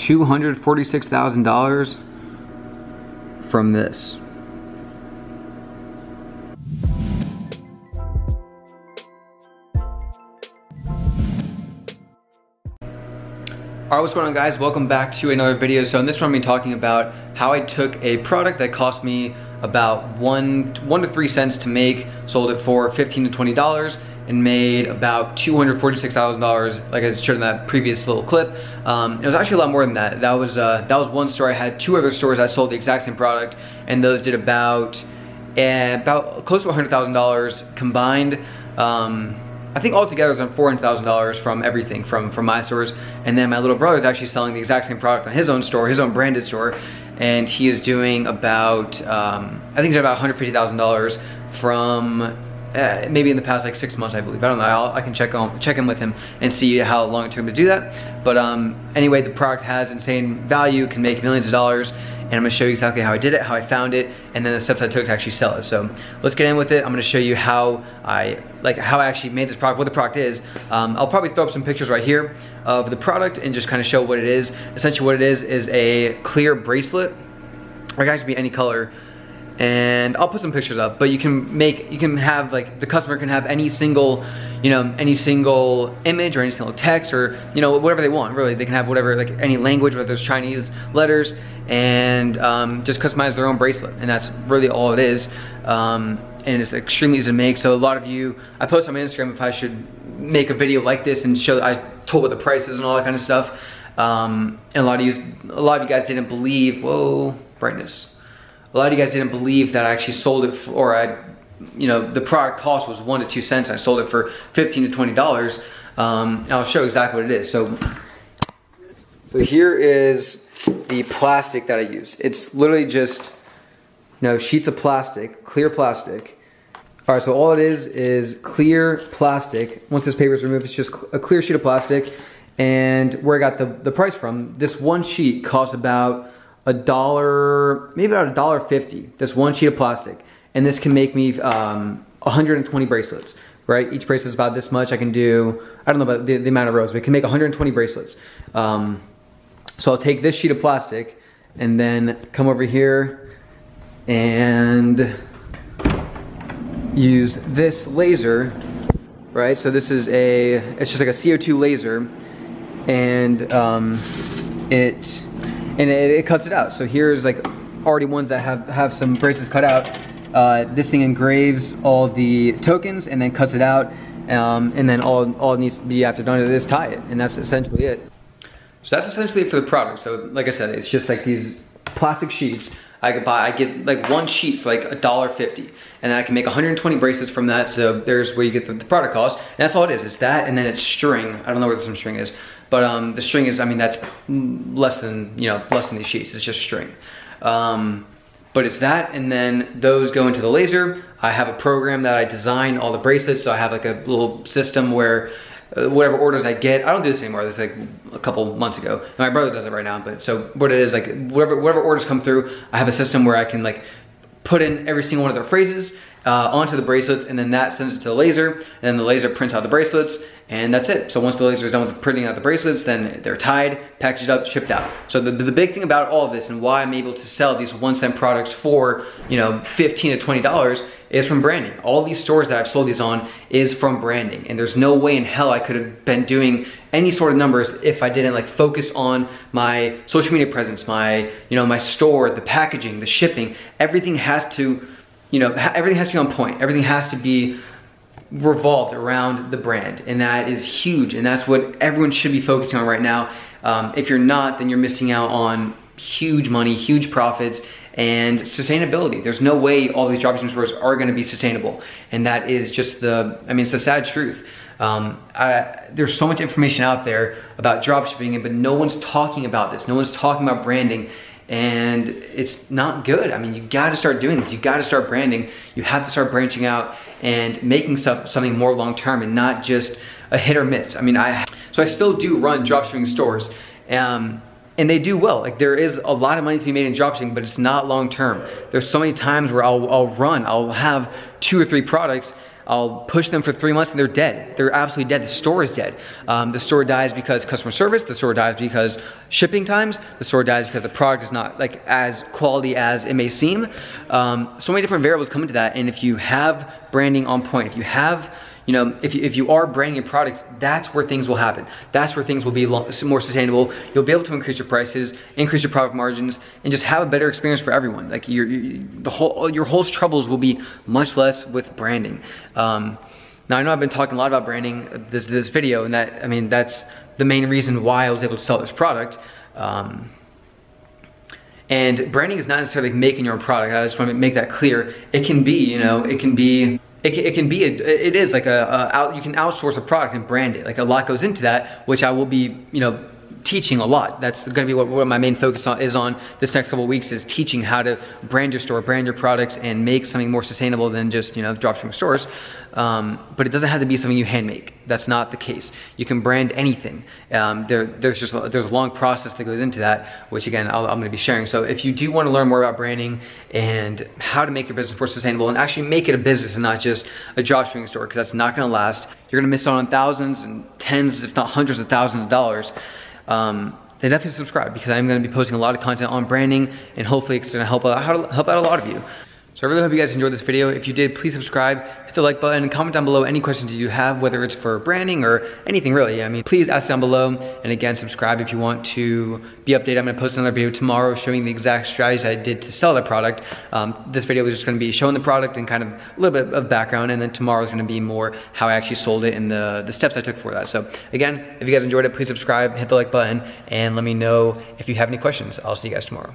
$246,000 from this. Alright, what's going on, guys? Welcome back to another video. So in this one, I'm going to be talking about how I took a product that cost me about 1 to 3 cents to make, sold it for $15 to $20, and made about $246,000, like I showed in that previous little clip. It was actually a lot more than that. That was one store. I had 2 other stores that sold the exact same product, and those did about close to $100,000 combined. I think altogether it was on $400,000 from everything, from my stores. And then my little brother is actually selling the exact same product on his own store, his own branded store, and he is doing about, I think he's about $150,000 from maybe in the past like 6 months, I believe. I don't know. I can check in with him and see how long it took him to do that. But anyway, the product has insane value, can make millions of dollars. And I'm gonna show you exactly how I did it, how I found it, and then the steps I took to actually sell it. So let's get in with it. I'm gonna show you how I actually made this product, what the product is. I'll probably throw up some pictures right here of the product and just kind of show what it is. Essentially what it is a clear bracelet, or it can actually be any color. And I'll put some pictures up, but you can have, like, the customer can have any single, any single image or any single text, or, whatever they want, really. They can have whatever, like any language, whether it's Chinese letters, and just customize their own bracelet. And that's really all it is. And it's extremely easy to make. So a lot of you, I post on my Instagram if I should make a video like this and show, I told what the price is and all that kind of stuff. And a lot of you guys didn't believe, whoa, brightness. A lot of you guys didn't believe that I actually sold it for, the product cost was 1 to 2 cents. I sold it for $15 to $20. And I'll show exactly what it is. So here is the plastic that I use. It's literally just, sheets of plastic, clear plastic. All right, so all it is clear plastic. Once this paper is removed, it's just a clear sheet of plastic. And where I got the price from, this one sheet costs about $1, maybe about $1.50, this one sheet of plastic. And this can make me 120 bracelets, right? Each bracelet is about this much. I can do, I don't know about the amount of rows, but it can make 120 bracelets. So I'll take this sheet of plastic and then come over here and use this laser, right? So this is it's just like a CO2 laser, and it cuts it out. So here's like already ones that have some bracelets cut out. This thing engraves all the tokens and then cuts it out, and then all it needs to be after done is tie it, and that's essentially it. So that's essentially it for the product. So like I said, it's just like these plastic sheets I could buy. I get like one sheet for like $1.50, and then I can make 120 bracelets from that. So there's where you get the product cost, and that's all it is. It's that, and then it's string. I don't know where some string is, but the string is, I mean, that's less than these sheets. It's just string. But it's that, and then those go into the laser. I have a program that I design all the bracelets, so I have like a little system where whatever orders I get, I don't do this anymore, this is like a couple months ago. And my brother does it right now, but so what it is, like whatever orders come through, I have a system where I can like put in every single one of their phrases onto the bracelets, and then that sends it to the laser, and then the laser prints out the bracelets, and that's it. So once the laser is done with printing out the bracelets, then they're tied, packaged up, shipped out. So the big thing about all of this, and why I'm able to sell these 1 cent products for $15 to $20, is from branding. All these stores that I've sold these on is from branding, and there's no way in hell I could have been doing any sort of numbers if I didn't like focus on my social media presence, my my store, the packaging, the shipping. Everything has to everything has to be on point. Everything has to be revolved around the brand, and that is huge, and that's what everyone should be focusing on right now. If you're not, then you're missing out on huge money, huge profits, and sustainability. There's no way all these dropshipping stores are going to be sustainable, and that is just it's the sad truth. There's so much information out there about dropshipping, but no one's talking about this. No one's talking about branding, and it's not good. I mean, you got to start doing this. You got to start branding. You have to start branching out and making something more long-term, and not just a hit or miss. I mean, so I still do run dropshipping stores, and they do well. Like, there is a lot of money to be made in dropshipping, but it's not long-term. There's so many times where I'll have 2 or 3 products I'll push them for 3 months and they're dead. They're absolutely dead. The store is dead. The store dies because customer service. The store dies because shipping times. The store dies because the product is not like as quality as it may seem. So many different variables come into that. And if you have branding on point, if you have, you know, if you are branding your products, that's where things will happen. That's where things will be more sustainable. You'll be able to increase your prices, increase your profit margins, and just have a better experience for everyone. Like your whole troubles will be much less with branding. Now I know I've been talking a lot about branding this video, and that, I mean, that's the main reason why I was able to sell this product. And branding is not necessarily making your own product. I just want to make that clear. It can be, you know, it is like you can outsource a product and brand it. Like a lot goes into that, which I will be, you know, teaching a lot. That's gonna be what my main focus is on this next couple of weeks, is teaching how to brand your store, brand your products, and make something more sustainable than just, you know, dropshipping stores. But it doesn't have to be something you hand make. That's not the case. You can brand anything. There's a long process that goes into that, which again, I'm gonna be sharing. So if you do wanna learn more about branding and how to make your business more sustainable and actually make it a business and not just a dropshipping store, because that's not gonna last. You're gonna miss out on thousands and tens, if not hundreds of thousands of dollars. Then definitely subscribe, because I'm going to be posting a lot of content on branding, and hopefully it's going to help out a lot of you. So I really hope you guys enjoyed this video. If you did, please subscribe, hit the like button, and comment down below any questions you have, whether it's for branding or anything really. I mean, please ask down below, and again, subscribe if you want to be updated. I'm going to post another video tomorrow showing the exact strategies I did to sell the product. This video was just going to be showing the product and kind of a little bit of background, and then tomorrow is going to be more how I actually sold it and the steps I took for that. So again, if you guys enjoyed it, please subscribe, hit the like button, and let me know if you have any questions. I'll see you guys tomorrow.